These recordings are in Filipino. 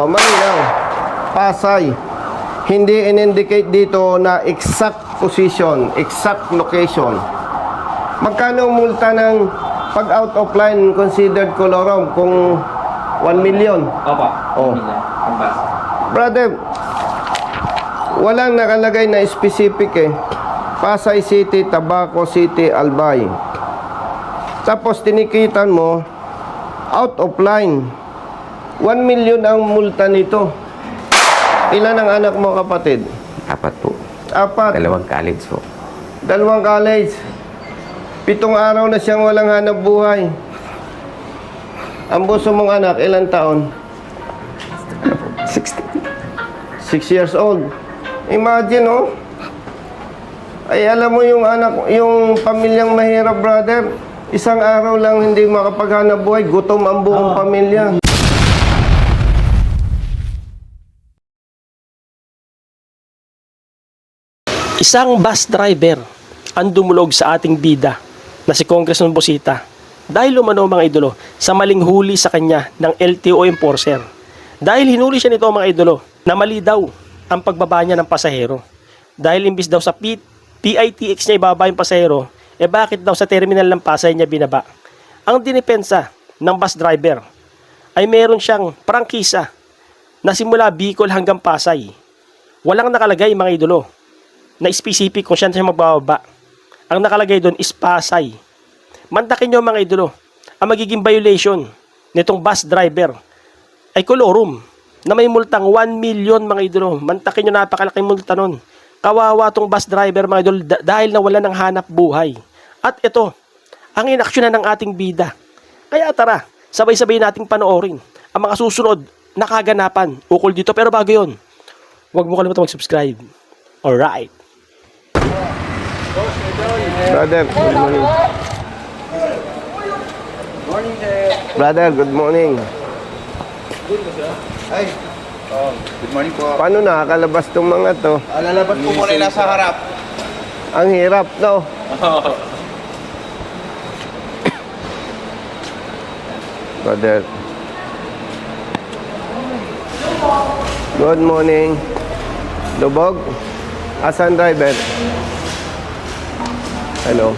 Malinaw. Pasay. Hindi in-indicate dito na exact position, exact location. Magkano multa ng pag out of line considered colorum kung 1 million? Opo. Oh. Brother, walang nakalagay na specific eh. Pasay City, Tabaco City, Albay. Tapos tinikitan mo, out of line. 1 million ang multa nito. Ilan ang anak mo, kapatid? 4 po. 4. 2 college po. 2 college. 7 araw na siyang walang hanap buhay. Ang buso mong anak, ilang taon? 60. 6 years old. Imagine, oh. Ay, alam mo yung anak, yung pamilyang mahirap, brother. Isang araw lang hindi makapaghanap buhay, gutom ang buong pamilya. Isang bus driver ang dumulog sa ating bida na si Congressman Busita dahil umano mga idolo sa maling huli sa kanya ng LTO enforcer. Dahil hinuli siya nito mga idolo na mali daw ang pagbaba niya ng pasahero. Dahil imbis daw sa PITX niya ibaba yung pasahero, bakit daw sa terminal ng Pasay niya binaba? Ang dinipensa ng bus driver ay meron siyang prangkisa na simula Bicol hanggang Pasay. Walang nakalagay mga idolo na specific kung saan siya magbababa. Ang nakalagay doon is Pasay. Mantakin nyo mga idolo, ang magiging violation nitong bus driver ay colorum na may multang 1 million mga idolo. Mantakin nyo, napakalaking multa nun. Kawawa tong bus driver mga idolo dahil nawala ng hanap buhay. At ito, ang inaksyonan ng ating bida. Kaya tara, sabay-sabay nating panoorin ang mga susunod na kaganapan ukol dito. Pero bago yun, huwag mo kalimutan mag-subscribe. Alright. Brother, good morning. Brother, good morning. Ay, good morning po. Paano nakakalabas tong mga to? Lalabas po muna yung nasa harap. Ang hirap, no? Brother. Good morning. Lubog? Asan driver? Hello.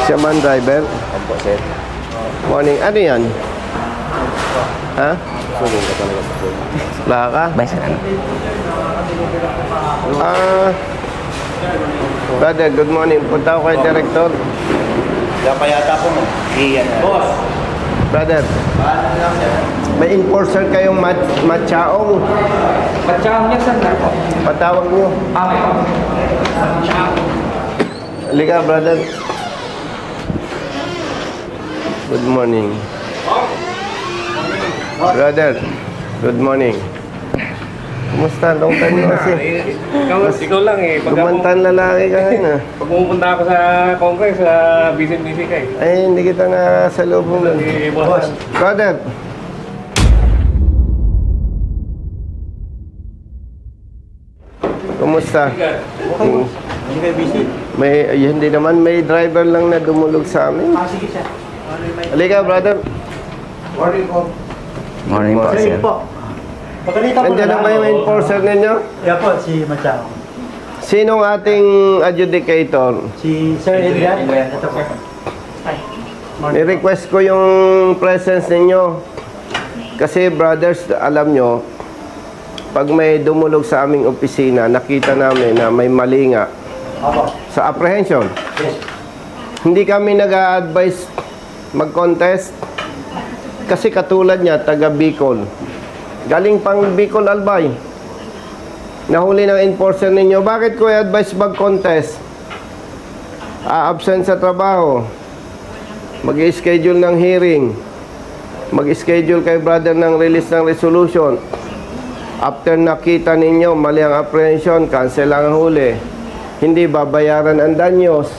Siya man driver? Opo, sir. Morning. Ano yan? Ha? Suling ka talaga po. Plaka? Bye, sir. Ano? Brother, good morning. Punta ako kay Director. Kaya pa yata po mo. Iyan na. Boss! Brother, may enforcer kayong matchaong. Patsaong niya saan na po? Patawag nyo. Okay. Halika, brother. Good morning. Brother, good morning. Kumusta? Long time no kasi. Ikaw lang eh. Gumantan lalaki ka ngayon ah. Pag pumupunta ako sa Congress, busy ka eh. Ay, hindi kita na sa lubong nun. Boss. Brother. Kumusta? Hindi kayo busy? Hindi naman, may driver lang na dumulog sa amin. Sige siya. Halika, brother. Morning po. Morning po, sir. Pagkalita po Nandiyan na ba yung enforcer ninyo? Yeah po, si Machao. Sinong ating adjudicator? Si Sir Adrian. Ito po. Ni-request ko yung presence ninyo. Kasi brothers, alam nyo, pag may dumulog sa aming opisina, nakita namin na may mali nga Opo. sa apprehension. Yes. Hindi kami nag-a-advise mag-contest. Kasi katulad niya, taga Bicol. Galing pang Bicol Albay. Nahuli ng enforcer ninyo. Bakit ko i-advise mag-contest? Absent sa trabaho. Mag-schedule ng hearing. Mag-schedule kay brother ng release ng resolution. After nakita ninyo, mali ang apprehension, cancel ang huli. Hindi babayaran ang danyos.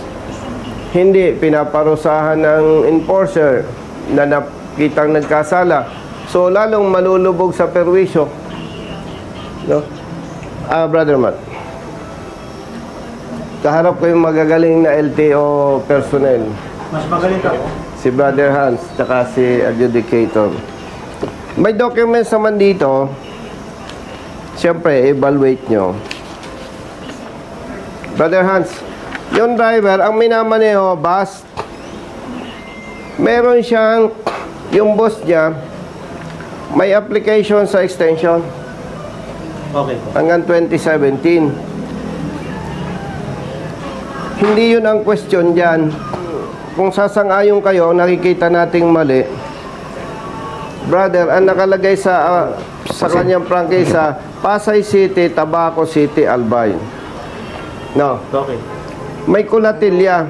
Hindi pinaparusahan ng enforcer na nakitang nagkasala. So, lalong malulubog sa perwisyo. No? Brother Matt. Kaharap ko yung magagaling na LTO personnel. Mas magaling ka po. Si Brother Hans, tsaka si adjudicator. May documents naman dito. Siyempre, evaluate nyo. Brother Hans, yung driver, ang minamaneho, bus, meron siyang, yung boss niya, may application sa extension Okay po. hanggang 2017. Hindi yun ang question dyan. Kung sasang-ayon kayo, nakikita nating mali. Brother, ang nakalagay sa kanyang prangkisa, Pasay City, Tabaco City, Albay. No. Okay. May kulatilya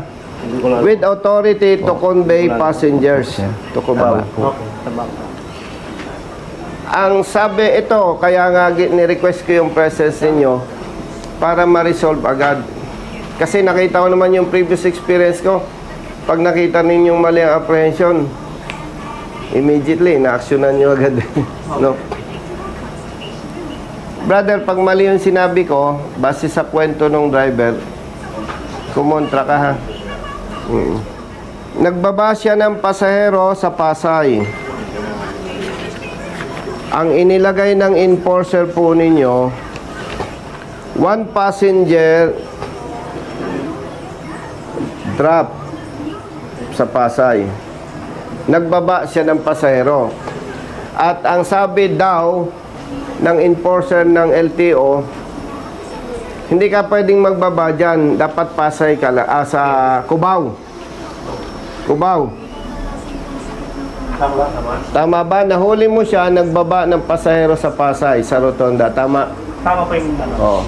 with authority to convey passengers to Cubao. Okay. Tabak. Ang sabi ito, kaya nga ni-request ko yung presence ninyo para ma-resolve agad. Kasi nakita ko naman yung previous experience ko. Pag nakita ninyong mali ang apprehension, immediately, na-actionan nyo agad. No? Brother, pag mali yung sinabi ko, base sa kwento ng driver, kumontra ka ha. Nagbaba siya ng pasahero sa Pasay. Ang inilagay ng enforcer po ninyo, one passenger drop sa Pasay. Nagbaba siya ng pasahero. At ang sabi daw ng enforcer ng LTO, hindi ka pwedeng magbaba dyan. Dapat Pasay ka sa Cubao. Cubao. Tama naman. Tama ba? Nahuli mo siya, nagbaba ng pasahero sa Pasay, sa Rotonda. Tama? Tama po yung ano. Oo.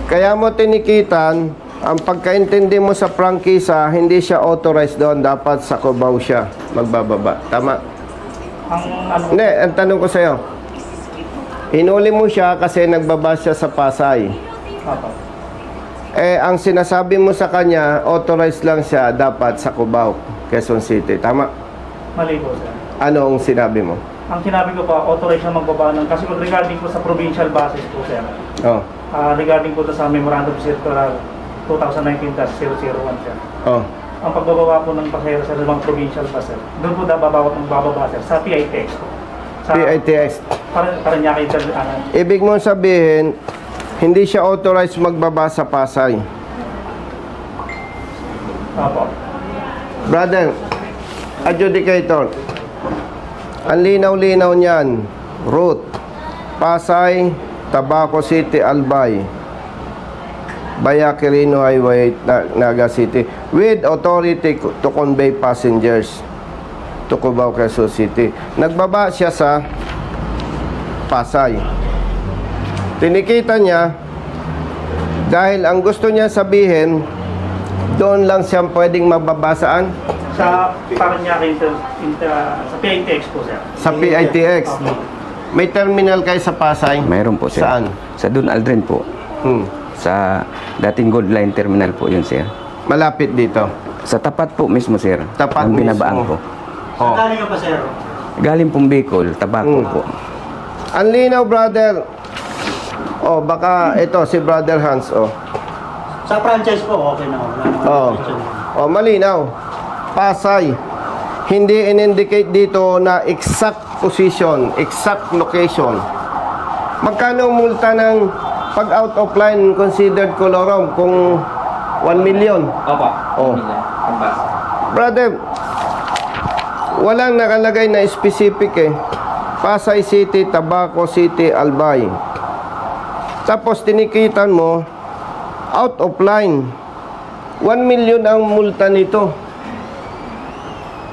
Kaya mo tinikitan, ang pagkaintindi mo sa prangkisa, hindi siya authorized doon. Dapat sa Cubao siya magbababa. Tama? Ang ano, Hindi, ang tanong ko sa'yo. Hinuli mo siya kasi nagbaba siya sa Pasay. Opo. Eh, ang sinasabi mo sa kanya, authorized lang siya dapat sa Cubao, Quezon City. Tama? Mali po, sir. Ano ang sinabi mo? Ang sinabi ko pa, authorized na magbaba ng, kasi regarding po sa provincial buses po, sir. Oh. Regarding po sa Memorandum Circular 2019-001, sir. Oh. Ang pagbababa po ng pasahero sa mga provincial bus, sir. Doon po bababa, sir, sa PITX po. Sa PITX. Para niya kayo, Ibig mong sabihin, hindi siya authorized magbaba sa Pasay. Opo. Brother, adjudicator, ang linaw-linaw niyan, route, Pasay, Tabaco City, Albay, Bayaquirino Highway, Naga City, with authority to convey passengers to Cubao, Quezon City. Nagbaba siya sa Pasay. Tinikita niya, dahil ang gusto niya sabihin, doon lang siya pwedeng mababasaan Sa Paranaque, sa PITX po, sir. sa PITX. May terminal kayo sa Pasay? Mayroon po, sir. Saan? Sa Dun Aldrin po. Sa dating Gold Line Terminal po yun, sir. Malapit dito. Sa tapat po mismo, sir. Tapat ang binabaan mismo. po. Oh. Galing ka pa, sir. Galing pong Bicol, Tabaco po. Ang linaw, brother. Oh, baka ito si Brother Hans, oh. Sa franchise po, okay na. Wala naman Oh. question. Oh, malinaw. Pasay. Hindi in-indicate dito na exact position, exact location. Magkano ang multa ng pag out of line considered colorum kung 1 million? Opo. Oh. Brother, walang nakalagay na specific eh. Pasay City, Tabaco City, Albay. Tapos tinikitan mo, out of line. 1 million ang multa nito.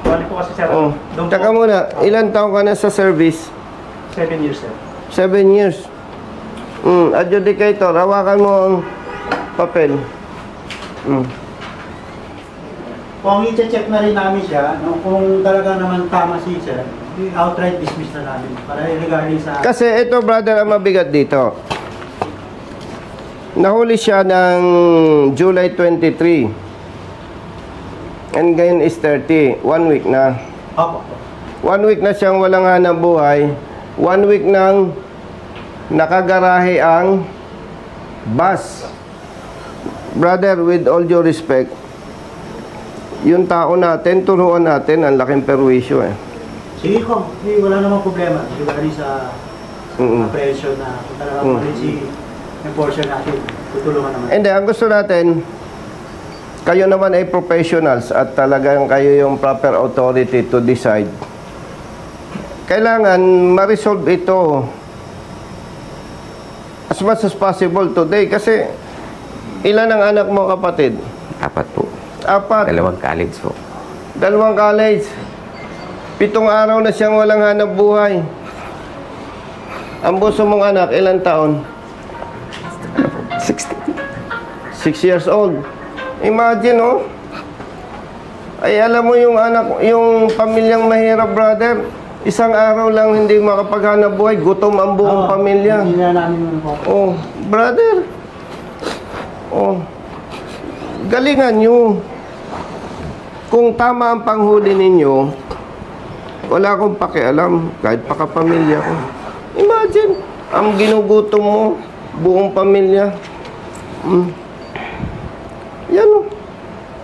Bali po kasi, sir. Oh. Doon Taka po, muna, ilan taon ka na sa service? 7 years, sir. 7 years. Adjudicator, hawakan mo ang papel. Kung i-check na rin namin siya, no, kung talaga naman tama si sir, outright dismiss na namin para regarding sa... Kasi ito, brother, ang mabigat dito. Nahuli siya ng July 23. And ngayon is 30. 1 week na. Opo. 1 week na siyang walang hanap buhay. 1 week nang nakagarahe ang bus. Brother, with all due respect, yung tao natin, turuan natin, ang laking perwisyo eh. Sige ko, wala namang problema. Regarding sa presyo na kung talagang mali si enforcer natin, tutulungan naman. Hindi, ang gusto natin, kayo naman ay professionals at talagang kayo yung proper authority to decide. Kailangan ma-resolve ito as much as possible today kasi ilan ang anak mo, kapatid? 4 po. 4. 2 college po. 2 college. 7 araw na siyang walang hanap buhay. Ang buso mong anak, ilang taon? 60. 6 years old. Imagine, oh. Ay, alam mo yung anak, yung pamilyang mahirap, brother. Isang araw lang hindi makapaghanap buhay. Gutom ang buong pamilya. Hindi na namin po. Oh, brother. Oh. Galingan nyo. Kung tama ang panghuli ninyo, wala akong pakialam. Kahit pakapamilya ko. Imagine, ang ginugutom mo, buong pamilya. Yan o.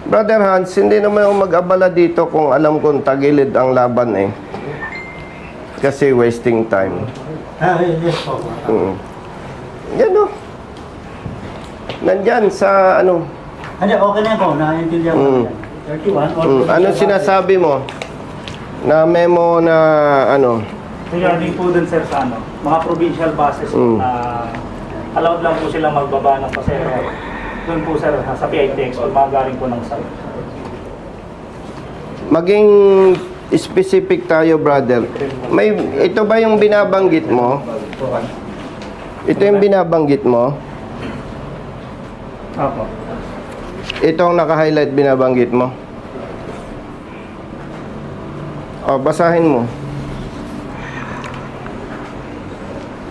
Brother Hans, hindi naman ako mag-abala dito kung alam kong tagilid ang laban eh. Kasi wasting time. Yes po. Yan o. Nandyan sa ano. Hindi, okay na po. Naintindihan ko yan. 31 or Ano sinasabi mo? Na memo na ano. Regarding po dun sir sa ano, mga provincial buses na allowed lang po silang magbaba ng pasero. Doon po sir sa PITX o mga galing po ng south. Maging specific tayo, brother. May ito ba yung binabanggit mo? Ito yung binabanggit mo? Opo. Ito ang naka-highlight binabanggit mo? O, basahin mo.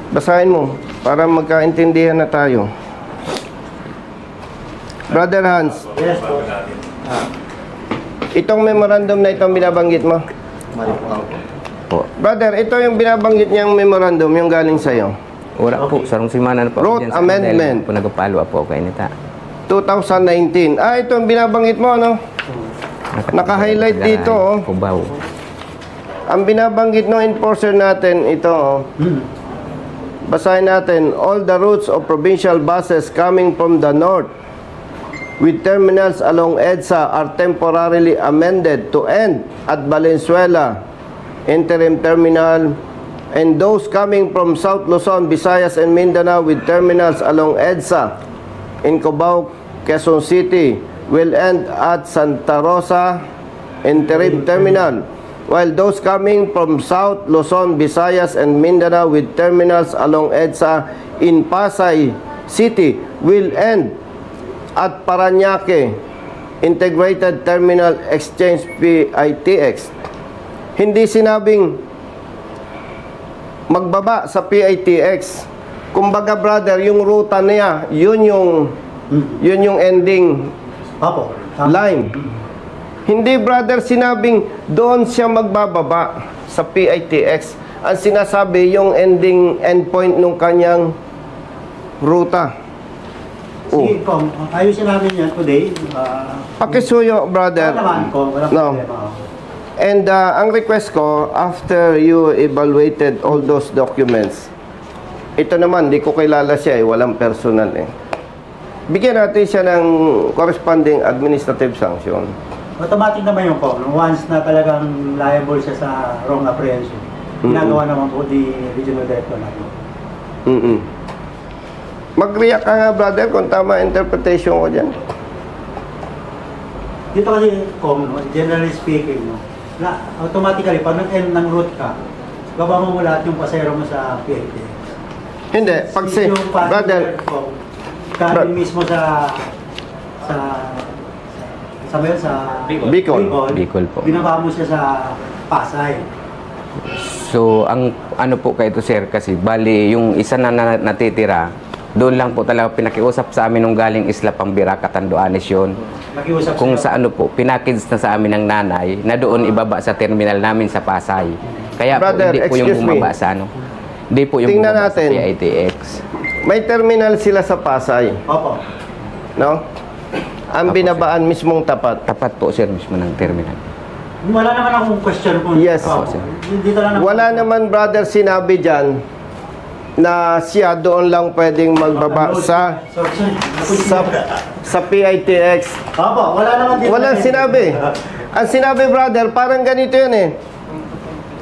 Basahin mo para magkaintindihan na tayo. Brother Hans, Yes po. itong memorandum na itong binabanggit mo? Po. Brother, ito yung binabanggit niyang memorandum, yung galing sa'yo. Wala po. Sarong simana na po. Road Diyan sa amendment. Dahil po nagpalo po kay nita. 2019. Ito yung binabanggit mo, no? Naka-highlight dito, oh. Kubaw. Ang binabanggit ng enforcer natin, ito, oh. Basahin natin. All the routes of provincial buses coming from the north with terminals along EDSA are temporarily amended to end at Valenzuela Interim Terminal, and those coming from South Luzon, Visayas, and Mindanao with terminals along EDSA in Cubao, Quezon City will end at Santa Rosa Interim Terminal, while those coming from South Luzon, Visayas, and Mindanao with terminals along EDSA in Pasay City will end at Parañaque Integrated Terminal Exchange PITX. Hindi sinabing magbaba sa PITX. Kumbaga, brother, yung ruta niya, yun yung ending Opo. line. Hindi, brother, sinabing doon siya magbababa sa PITX. Ang sinasabi, yung endpoint nung kanyang ruta. Sige, Kong. Ayusin namin yan today. Pakisuyo, brother. Wala naman, Kong. Wala No. problema. And ang request ko, after you evaluated all those documents, ito naman, di ko kilala siya eh, walang personal eh. Bigyan natin siya ng corresponding administrative sanction. Automatic naman yung Kong. Once na talagang liable siya sa wrong apprehension, ginagawa naman po di regional director natin. Mag-react ka nga, brother, kung tama interpretation ko dyan. Dito kasi, Kong, generally speaking, no, na automatically, pag nag-end ng route ka, baba mo lahat yung pasero mo sa PIT. Hindi, pag si, Yung passenger, brother, Kong, kanin mismo sa Bicol. Bicol po. Binaba mo siya sa Pasay. So, ang ano po kayo to sir, kasi bali, yung isa na natitira, doon lang po talaga pinakiusap sa amin nung galing Isla Pambira, Catanduanes yun. Nakiusap Kung sila. sa ano po, pinakids na sa amin ng nanay na doon ibaba sa terminal namin sa Pasay. Kaya Brother, po, hindi po yung excuse me. bumaba sa ano. Hindi po yung Tingnan bumaba natin. sa PITX. May terminal sila sa Pasay, Opo. no? Ang Opo, binabaan mismong tapat. Tapat po sir mismo ng terminal. Wala naman akong question kung Yes. dito lang naman. Wala naman, brother, sinabi dyan na siya doon lang pwedeng magbaba sa PITX. Opo, wala naman dito. Walang sinabi. Ang sinabi, brother, parang ganito yun eh.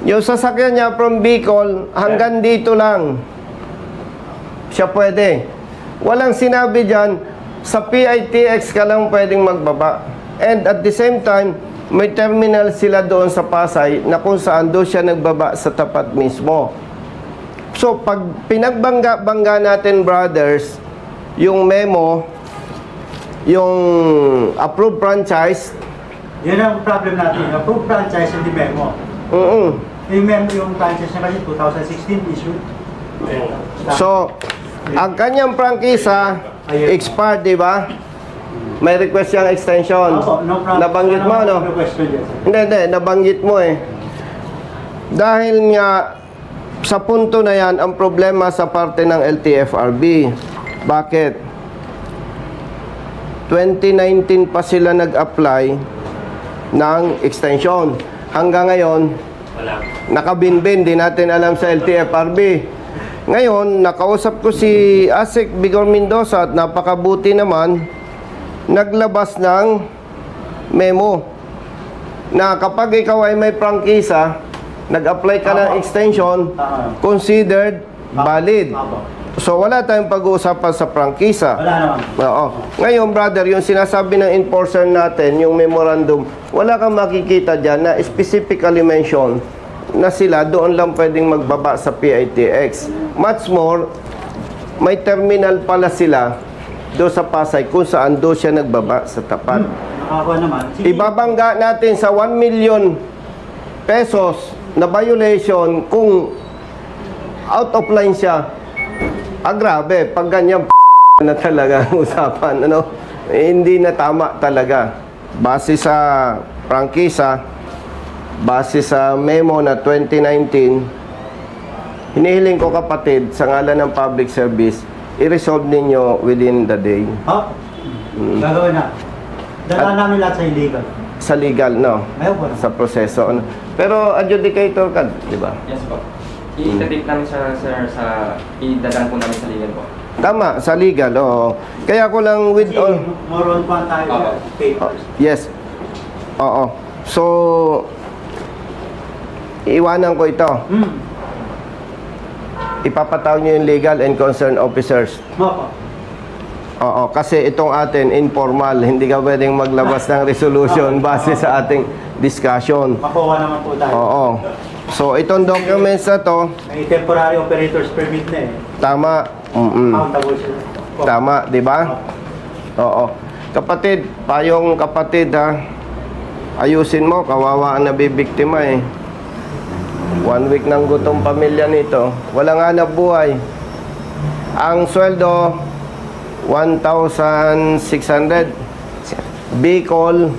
Yung sasakyan niya from Bicol hanggang dito lang. Siya pwede. Walang sinabi dyan, sa PITX ka lang pwedeng magbaba. And at the same time, may terminal sila doon sa Pasay na kung saan doon siya nagbaba sa tapat mismo. So, pag pinagbangga natin, brothers, yung memo, yung approved franchise, Yun ang problem natin. Approved franchise hindi memo. Yung memo, yung franchise na kasi 2016 issue. So, ang kanyang prangkisa, expired, di ba? May request siyang extension. Opo, no problem. Nabanggit mo, no? No question dyan, sir. Hindi, nabanggit mo eh. Dahil nga, sa punto na yan, ang problema sa parte ng LTFRB. Bakit? 2019 pa sila nag-apply ng extension. Hanggang ngayon, nakabinbin, di natin alam sa LTFRB. Ngayon, nakausap ko si Asik Bigor Mendoza at napakabuti naman, naglabas ng memo na kapag ikaw ay may prangkisa, nag-apply ka ng extension, considered valid. So, wala tayong pag-uusapan sa prangkisa. Wala naman. Oo. Ngayon, brother, yung sinasabi ng enforcer natin, yung memorandum, wala kang makikita dyan na specifically mention na sila doon lang pwedeng magbaba sa PITX. Much more, may terminal pala sila doon sa Pasay kung saan doon siya nagbaba sa tapat. Nakakuha naman. Sige. Ibabangga natin sa 1 million pesos na violation kung out of line siya. Grabe, pag ganyan na talaga ang usapan, ano? Hindi na tama talaga. Base sa prangkisa, base sa memo na 2019, hinihiling ko kapatid sa ngalan ng public service, i-resolve ninyo within the day. Gagawin na. Dala namin lahat sa illegal. Sa legal, no? Ayaw po. Sa proseso. Ano? Pero adjudicator ka, di ba? Yes po. I-take namin siya, sir, idadaan po namin sa legal po. Tama, sa legal, oo. Kaya ko lang with Kasi all... more on pa tayo sa papers. Yes. Oo. So, iwanan ko ito. Ipapatawag nyo yung legal and concerned officers. Opo. Oo, kasi itong atin, informal. Hindi ka pwedeng maglabas ng resolution base sa ating discussion. Makuha naman po tayo. Oo. So, itong documents na to, May temporary operators permit na eh. tama. Countable sila. Tama, di ba? Oo. Kapatid, payong kapatid ha, ayusin mo, kawawa ang nabibiktima eh. 1 week ng gutom pamilya nito. Walang hanap buhay. Ang sweldo, 1,600. Bicol,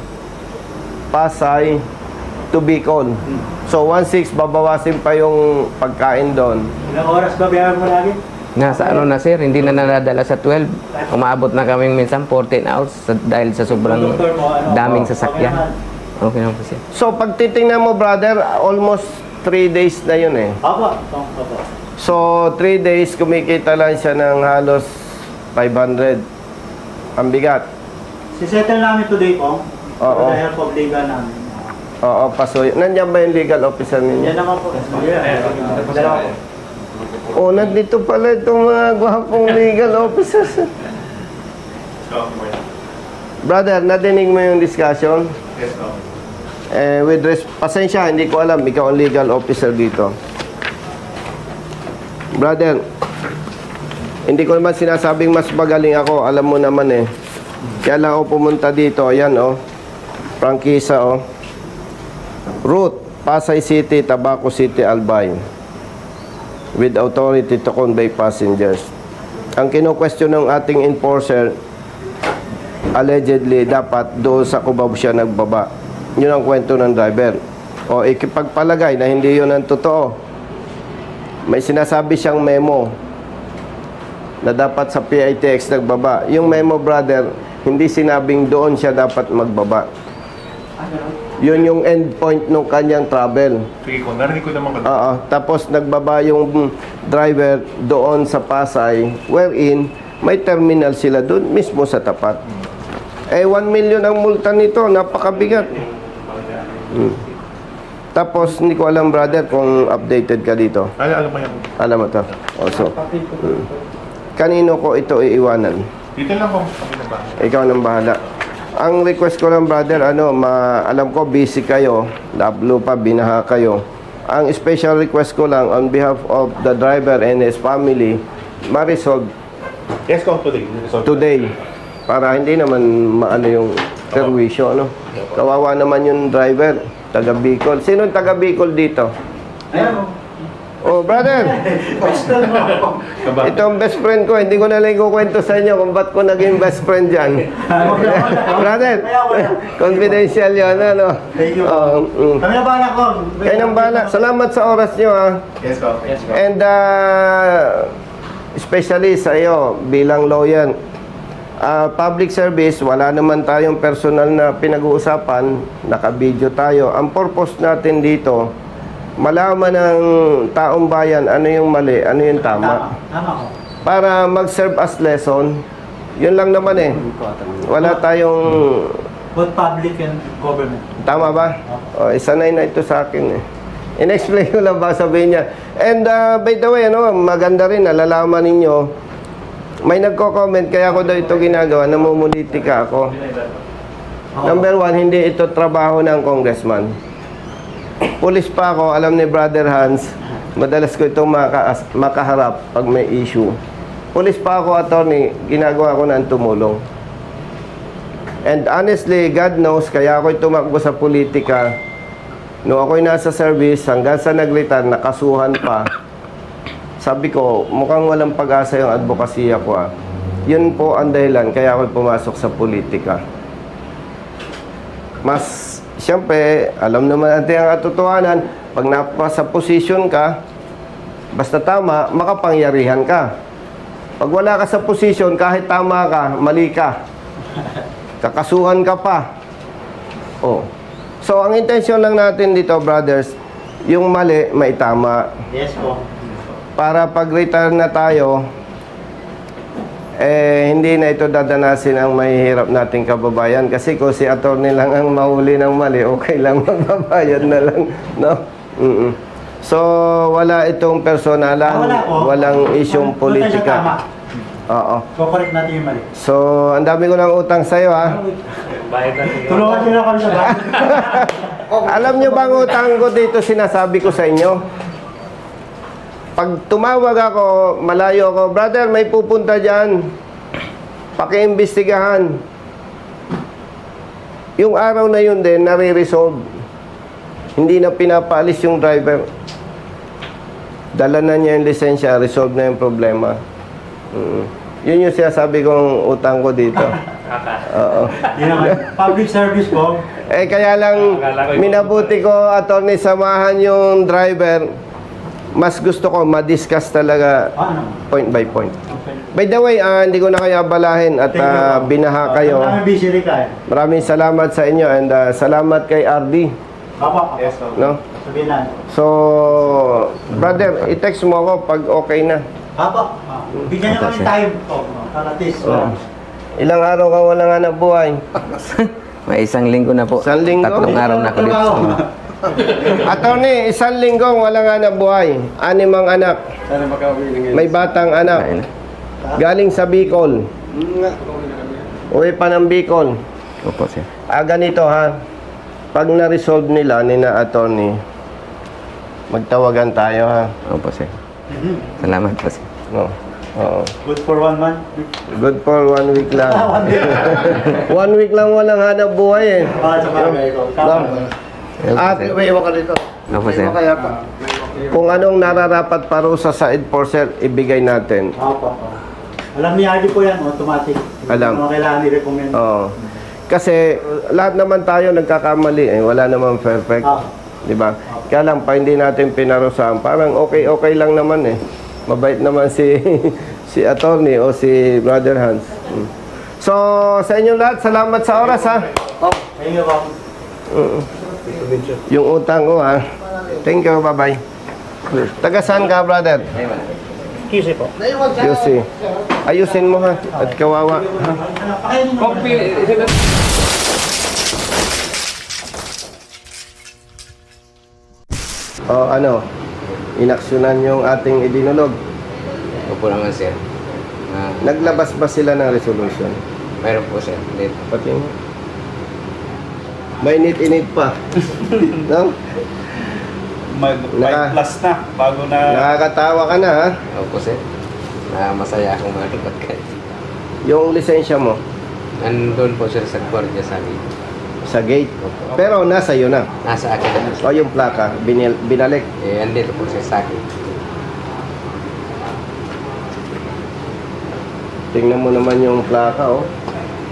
Pasay, to Bicol. So, 1,600 babawasin pa yung pagkain doon. Ilang oras ba biyahe mo lagi? Nasa ano na sir, hindi na nadadala sa 12. Umaabot na kaming minsan 14 hours dahil sa sobrang Doktor mo, ano? daming Okay sasakyan. naman. Okay na po sir. So, pag titingnan mo, brother, almost 3 days na yun eh. Opo. Opo. So, 3 days, kumikita lang siya ng halos 500. Ang bigat. Si-settle namin today po. Oo. With the help of legal namin. Oo, pasoy. Nandiyan ba yung legal officer ninyo? Yan naman po. Dalawa po. Oh, nandito pala itong mga gwapong legal officers. Brother, nadinig mo yung discussion? Yes, no. Pasensya, hindi ko alam. Ikaw ang legal officer dito. Brother, hindi ko naman sinasabing mas magaling ako. Alam mo naman eh. Kaya lang ako pumunta dito. Ayan oh. Prangkisa oh. Route, Pasay City, Tabaco City, Albay. With authority to convey passengers. Ang kino-question ng ating enforcer, allegedly, dapat doon sa Cubao siya nagbaba. Yun ang kwento ng driver. O ikipagpalagay na hindi yun ang totoo. May sinasabi siyang memo na dapat sa PITX nagbaba. Yung memo, brother, hindi sinabing doon siya dapat magbaba. Yun yung end point ng kanyang travel. Sige ko, narinig ko naman Oo. Tapos nagbaba yung driver doon sa Pasay, wherein may terminal sila doon mismo sa tapat. 1 million ang multa nito, napakabigat. Tapos hindi ko alam, brother, kung updated ka dito. Alam mo yan. Alam mo to. Also, kanino ko ito iiwanan? Dito lang kung kami na ba? Ikaw nang bahala. Ang request ko lang, brother, alam ko busy kayo, dablo pa, binaha kayo. Ang special request ko lang on behalf of the driver and his family, ma-resolve Yes, ko today. today para hindi naman maano yung perwisyo, ano? Kawawa naman yung driver, taga Bicol. Sino taga Bicol dito? Ayan, Oh, brother, ito ang best friend ko. Hindi ko na lang kukwento sa inyo kung ba't ko naging best friend dyan. Brother, confidential yun, ano? Thank you. Kami na bala ko. Kayo nang bala. Salamat sa oras nyo, ha. Yes, ko. Yes, ko. And especially sa iyo bilang lawyer, public service, wala naman tayong personal na pinag-uusapan, naka-video tayo. Ang purpose natin dito, malaman ng taong bayan ano yung mali, ano yung tama. Tama ko. Para mag-serve as lesson, yun lang naman eh. Wala tayong... Both public and government. Tama ba? O, isanay na ito sa akin eh. In-explain ko lang ba sabihin niya. And by the way, maganda rin, nalalaman ninyo, may nagko-comment, kaya ako daw ito ginagawa, namumulitika ako. Number one, hindi ito trabaho ng congressman. Pulis pa ako, alam ni Brother Hans, madalas ko itong makaharap pag may issue. Pulis pa ako, attorney, ginagawa ko ng tumulong. And honestly, God knows, kaya ako tumakbo sa politika. Noong ako'y nasa service, hanggang sa nag-retire, nakasuhan pa. Sabi ko, mukhang walang pag-asa yung advokasya ko. Yun po ang dahilan, kaya ako'y pumasok sa politika. Mas, siyempre, alam naman natin ang katotohanan, pag napasa posisyon ka, basta tama, makapangyarihan ka. Pag wala ka sa posisyon, kahit tama ka, mali ka. Kakasuhan ka pa. Oh. So, ang intensyon lang natin dito, brothers, yung mali, maitama. Yes po. Para pag-retire na tayo, hindi na ito dadanasin ang mahihirap nating kababayan. Kasi kung si attorney lang ang mahuli ng mali, okay lang, magbabayad na lang. No? So, wala itong personalan, Wala po. walang isyong Doon tayo sa tama. politika. Oo. Kukorek natin yung mali. So, ang dami ko ng utang sa'yo, ha? Tulungan nyo na kami sa bahay. Alam nyo bang utang ko dito, sinasabi ko sa inyo? Pag tumawag ako, malayo ako, brother, may pupunta dyan. Pakiimbestigahan. Yung araw na yun din, nare-resolve. Hindi na pinapaalis yung driver. Dala na niya yung lisensya, resolve na yung problema. Yun yung sinasabi kong utang ko dito. Oo. Yun naman. Public service po. Kaya lang, minabuti ko, attorney, samahan yung driver. Mas gusto ko ma-discuss talaga point by point. By the way, hindi ko na kayo abalahin at binaha kayo. Maraming busy rin ka eh. Maraming salamat sa inyo and salamat kay RD. Papa, No? sabihin na. So, brother, i-text mo ako pag okay na. Papa, bigyan nyo kami time po. Para at least. Ilang araw ka walang hanap buhay? May isang linggo na po. Isang linggo? Tatlong araw na ako dito. Attorney, isang linggo walang hanap buhay. 6 ang anak. May batang anak. Ayun. Galing sa Bicol. Uwi pa ng Bicol. Opo, sir. Ganito ha. Pag na-resolve nila ni na attorney, magtawagan tayo ha. Opo, sir. Salamat po, sir. No. Oo. Good for 1 month. Good for 1 week lang. 1 week lang walang hanap buhay eh. Sa bagay ko. No? At Iwan ka dito. Opo, sir. kung anong nararapat parusa sa enforcer, ibigay natin. Opo. Alam ni Adi po yan, automatic. Alam. Mga kailangan i-recommend. Oo. Kasi lahat naman tayo nagkakamali eh. Wala namang perfect. Di ba? Kaya lang, pa hindi natin pinarusahan. Parang okay lang naman eh. Mabait naman si si attorney o si Brother Hans. So, sa inyong lahat, salamat sa oras ha. Thank you, Papa. Yung utang ko ha. Thank you, bye-bye. Taga saan ka, brother? QC po. QC. Ayusin mo ha. At kawawa. O ano, inaksyonan yung ating idinulog. Opo naman sir. Naglabas ba sila ng resolution? Meron po sir. Dito. Pati mo. May init pa. No? Mag Naka- 5 plus na bago na Nakakatawa ka na ha. Opo sir. Masaya akong malipot kayo. Yung lisensya mo Nandun po sir sa gwardiya sa akin. sa gate. Pero nasa iyo na. Nasa akin na O yung plaka, binalik. andito po sir sa akin. Tingnan mo naman yung plaka oh.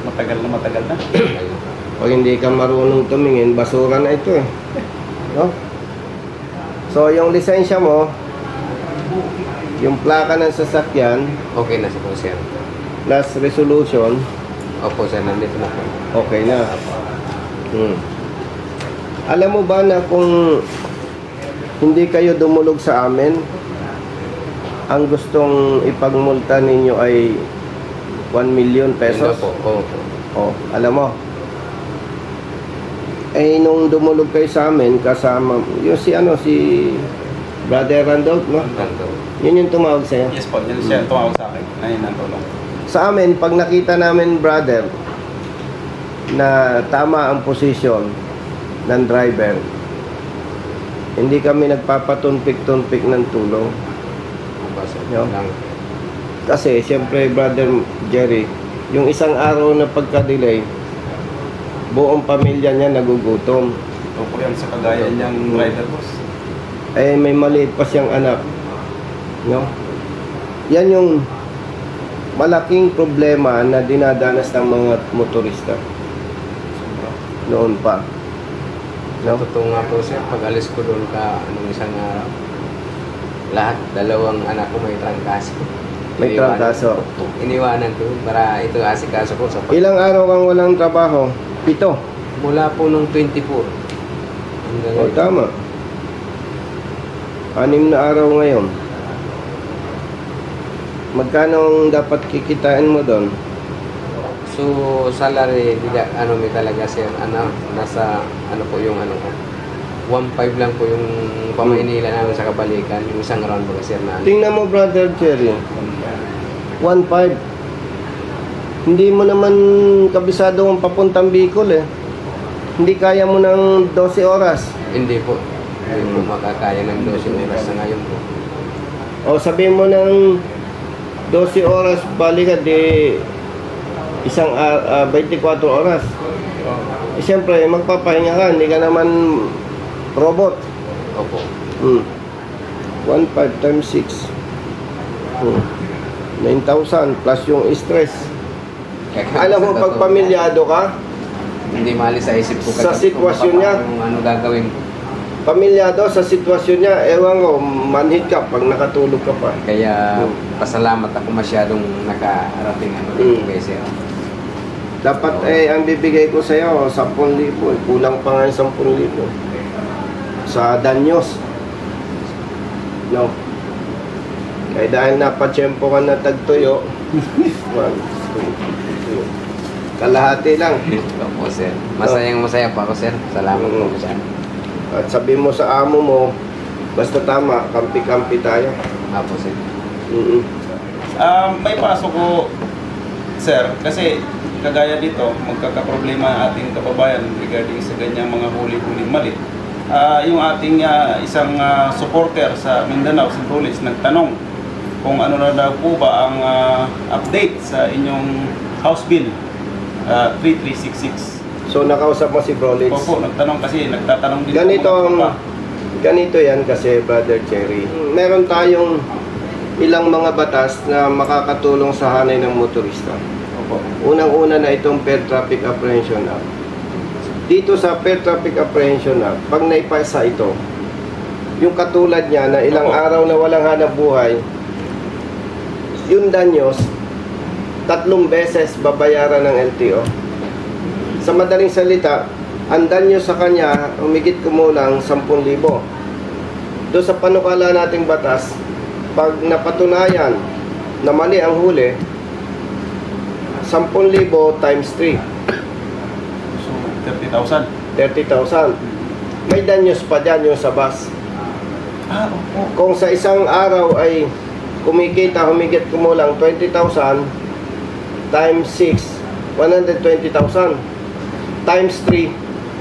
matagal na. Pag hindi ka marunong tumingin, basura na ito eh. No? So yung lisensya mo, yung plaka ng sasakyan, Okay na po sir. plus resolution, Opo sir, nandito na po. okay na. Alam mo ba na kung hindi kayo dumulog sa amin, ang gustong ipagmulta ninyo ay 1 million pesos? Opo. Opo. Oh, alam mo. Eh nung dumulog kayo sa amin kasama yung si Brother Randolph, no? Nandito. Yun yung tumawag sa'yo. Yes po, yan siya tumawag sa akin. Ayun ang tulong. Sa amin, pag nakita namin, brother, na tama ang posisyon ng driver, hindi kami nagpapatunpik-tunpik ng tulong. Opo sir. Yo. Lang. Kasi, siyempre, brother Jerry, yung isang araw na pagka-delay, buong pamilya niya nagugutom. Opo yan sa kagaya niyang rider boss. Eh, may maliit pa siyang anak. No? Yan yung malaking problema na dinadanas ng mga motorista. Noon pa. No? Totoo nga po sir, pag alis ko doon anong isang araw, lahat, dalawang anak ko may trangkaso. May trangkaso. Iniwanan ko para ito asikaso ko sa Ilang araw kang walang trabaho? 7. Mula po nung 24. O, tama. 6 na araw ngayon. Magkano ang dapat kikitain mo doon? So, salary, may talaga sir, nasa, po yung ko. 1.5 lang po yung pamainila namin sa kabalikan, yung isang round baga sir na. Tingnan mo, brother Jerry. 1.5. Hindi mo naman kabisado ang papuntang Bicol eh. Hindi kaya mo ng 12 oras. Hindi po. Hindi po makakaya ng 12 oras na ngayon po. O sabihin mo ng 12 oras balikan di 24 oras. Eh, siyempre, magpapahinga ka. Hindi ka naman robot. Opo. 1.5 times 6. 9,000 plus yung stress. Alam mo, pag pamilyado ka, Hindi maalis sa isip ko Sa sitwasyon niya. kung ano gagawin ko. pamilyado sa sitwasyon niya, ewan ko, manhid ka pag nakatulog ka pa. Kaya pasalamat ako masyadong nakarating kay sir. Dapat ang bibigay ko sa iyo 10,000, kulang pa nga yung 10,000 sa danyos. No. Kaya dahil napatsyempo ka na tagtuyo, 1, 2, 3, kalahati lang. Opo sir. Masaya pa ako sir. Salamat po sir. At sabi mo sa amo mo, basta tama, kampi-kampi tayo. Opo sir. May pasok ko, sir, kasi kagaya dito, magkakaproblema ang ating kababayan regarding sa ganyang mga huli-huling mali. Yung ating isang supporter sa Mindanao, St. Louis, nagtanong kung ano na daw po ba ang update sa inyong House Bill 3366. So nakausap mo si Brolitz. Opo, nagtanong kasi, nagtatanong din Ganito po mga ganito yan kasi, Brother Cherry. Meron tayong ilang mga batas na makakatulong sa hanay ng motorista. Opo. Unang-una na itong Fair Traffic Apprehension Act. Dito sa Fair Traffic Apprehension Act, pag naipasa ito, yung katulad niya na ilang araw na walang hanap buhay, yung danyos, 3 beses babayaran ng LTO. Sa madaling salita, ang danyo sa kanya, humigit kumulang 10,000. Doon sa panukala nating batas, pag napatunayan na mali ang huli, 10,000 times 3, So, 30,000. 30,000. May danyos pa dyan yung sa bus. Ah, opo. Kung sa isang araw ay kumikita humigit kumulang 20,000 times 6, 120,000 times 3,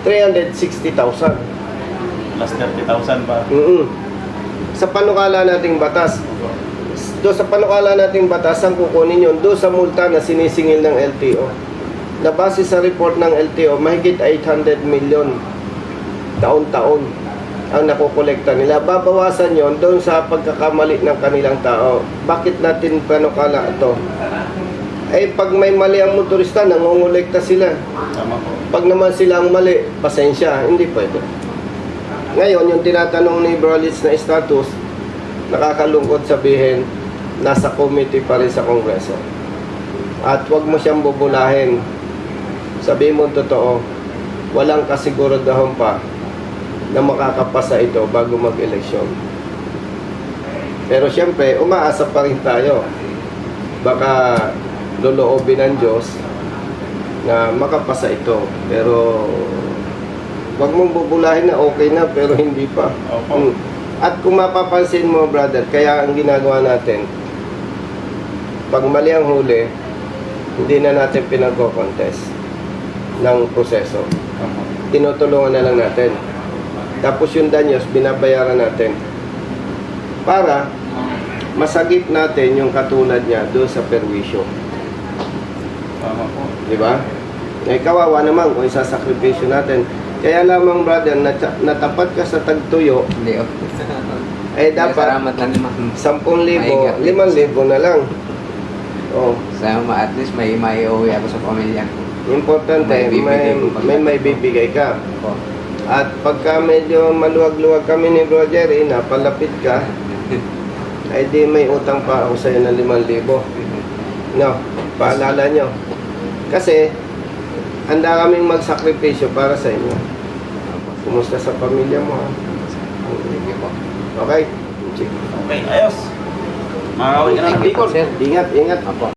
360,000. Plus 30,000 pa. Sa panukala nating batas, doon sa panukala nating batas, ang kukunin yun doon sa multa na sinisingil ng LTO. Na base sa report ng LTO, mahigit 800 million taon-taon ang nakokolekta nila. Babawasan yon doon sa pagkakamali ng kanilang tao. Bakit natin panukala ito? Eh, pag may mali ang motorista, nangongolekta sila. Tama po. Pag naman sila ang mali, pasensya, hindi pwede. Ngayon, yung tinatanong ni Brolis na status, nakakalungkot sabihin, nasa committee pa rin sa Kongreso. At huwag mo siyang bubulahin. Sabihin mo totoo, walang kasiguraduhan pa na makakapasa ito bago mag-eleksyon. Pero siyempre, umaasa pa rin tayo. Baka loloobin ng Diyos na makapasa ito. Pero wag mong bubulahin na okay na pero hindi pa. Opo. At kung mapapansin mo, brother, kaya ang ginagawa natin, pag mali ang huli, hindi na natin pinag-contest ng proseso. Opo. Tinutulungan na lang natin. Tapos yung danyos, binabayaran natin. Para masagip natin yung katulad niya doon sa perwisyo. Tama po. Di ba? Eh, kawawa naman kung isasakripisyo natin. Kaya lamang, brother, natapat ka sa tagtuyo, Hindi, oh. eh dapat Salamat lang naman. 10,000, 5,000 na lang. Oh, Sama, at least may maiuwi ako sa pamilya ko. importante, May bibigay ko pag- may bibigay ka. Opo. At pagka medyo maluwag-luwag kami ni Bro Jerry, napalapit ka, ay di may utang pa ako sa'yo ng 5,000. No, paalala nyo. Kasi, handa kaming magsakripisyo para sa inyo. Kumusta sa pamilya mo? Ha? Thank you po. Okay? Sige. Okay, ayos. Makakawin ka na ng Bicol. Sir. Ingat, ingat. Apo.